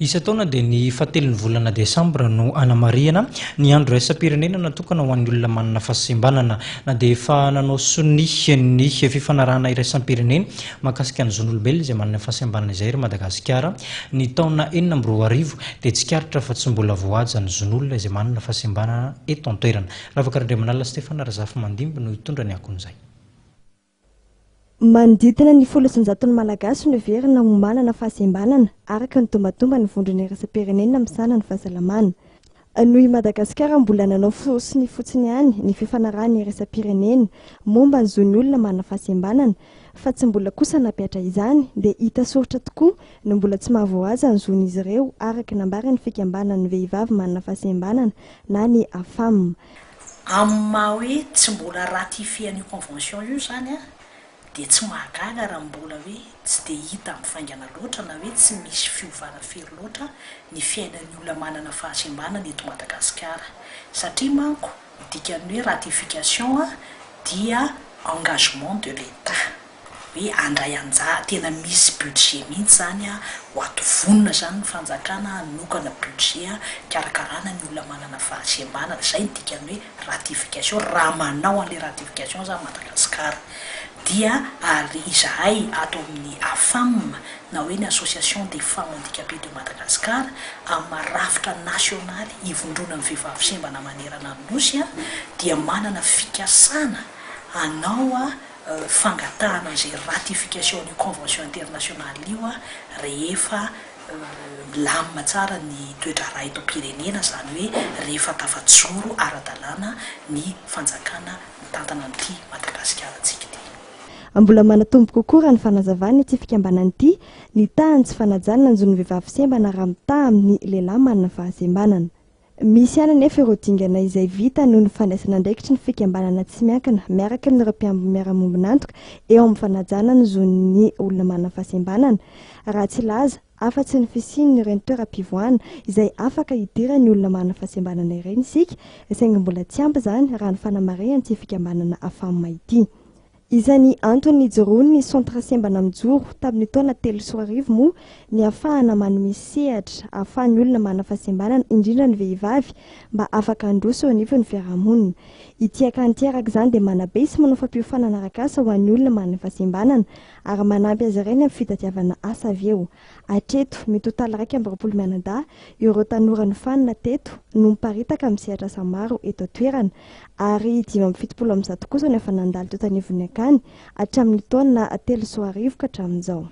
Isan-taona dia ny fahatelon'ny volana Desambra no hanamarihana ny andro iraisam-pirenena natokana ho an'ny olona manana fahasembanana na dia efa nanao sonia ny fifanarahana iraisam-pirenena mahakasika ny zon'olombelona izay manana fahasembanana izay ry Madagasikara ny taona 2024 dia tsikaritra fa tsy mbola voahaja ny zon'olona izay manana fahasembanana eto an-toerana. Ravakaran-driamanala Stefana Razafy Mandimby no hitondra ny akon'izay. Manditina ny folo isan-jaton'ny malagasy no verina ho manana fahasembanana araka ny tombatomba ny vondrona iraisam-pirenena misana ny fahasalamana. Noho i Madagasikara mbola nanao fosiny fotsiny ihany ny fifanarahana iraisam-pirenena momba ny zon'ny olona manana fahasembanana fa tsy mbola kosa nampiatra izany dia hita soritra tokoa no mbola tsy mahavoaja ny zon'izy ireo araka nambarany fikambanan'ny vehivavy manana fahasembanana na ny afam. Amin'ny maha hoe tsy mbola ratifian'io convention io zany dia tsy mahagaga raha mbola hoe tsy dia hita mifaingana loatra na hoe tsy misy fiovana fery loatra ny fiainan'ny olona manana fahasembanana eto Madagasikara satria manko dikan'ny hoe ratification dia engagement de l'État hoe andray anja tena misy budget mihitsy zany ho atovonina zany ny fanjakana hanokana budget karakarana ny olona manana fahasembanana. Zay ny dikan'ny hoe ratification raha manao an'ilay ratification zany Madagasikara dia ary izahay ato amin'ny afam na hoe ny association des femmes handicapées de Madagasikara amin'ny rafitra nasionaly ivondrona ny vehivavy sembana manerana ny nosy dia manana fikasana hanao fangatahana izay ratification ny convention internationale io rehefa milamina tsara ny toetra ra eto am-pirenena zany hoe rehefa tafajoro ara-dalàna ny fanjakana mitantana an'ity Madagasikara tsika ty. Mbola manatombo kokoa raha ny fanazavana ity fikambanana ity ny tahany tsy fanajanana ny zon'ny vehivavy sembana raha mitaha amin'ny lehilahy manana fahasembanana. Misy ihany anefa ireo dingana izay vita noho ny fandraisana andraikitry ny fikambanana tsy miankina miaraka amin'ireo mpiamby miara-mombonantoka eo amin'ny fanajana ny zon'ny olona manana fahasembanana. Raha tsy laza afa-tsy ny fisiany ireny toeram-pivoahana izay afaka hidirany olona manana fahasembanana ireny isika saingy mbola tsy ampy zany raha ny fanamarihana ity fikambanana afama ity. Isan'ny antony ijoroany ny centre sembana mijoro tamin'ny taona 3 moa ny ahafahana manome sehatra ahafahan'ny olona manana fahasembanana indrindra ny vehivavy mba afaka handroso eo anivon'ny fiarahamonina. Ity akanty araka izany dia manabe sy manao fampiofanana arak'asa ho an'ny olona manana fahasembanana ary manampy azy ireny amin'ny fitadiavana asa avy eo. Hatreto mety ho tala 2 mianadahy ireo tanora ny fanina teto no miparitaka amin'ny sehatra asa maro eto an-toerana ary 770 kosa ny efa nandalo teto anivon'ny akany hatramin'ny taona 3 ka hatramin'izao.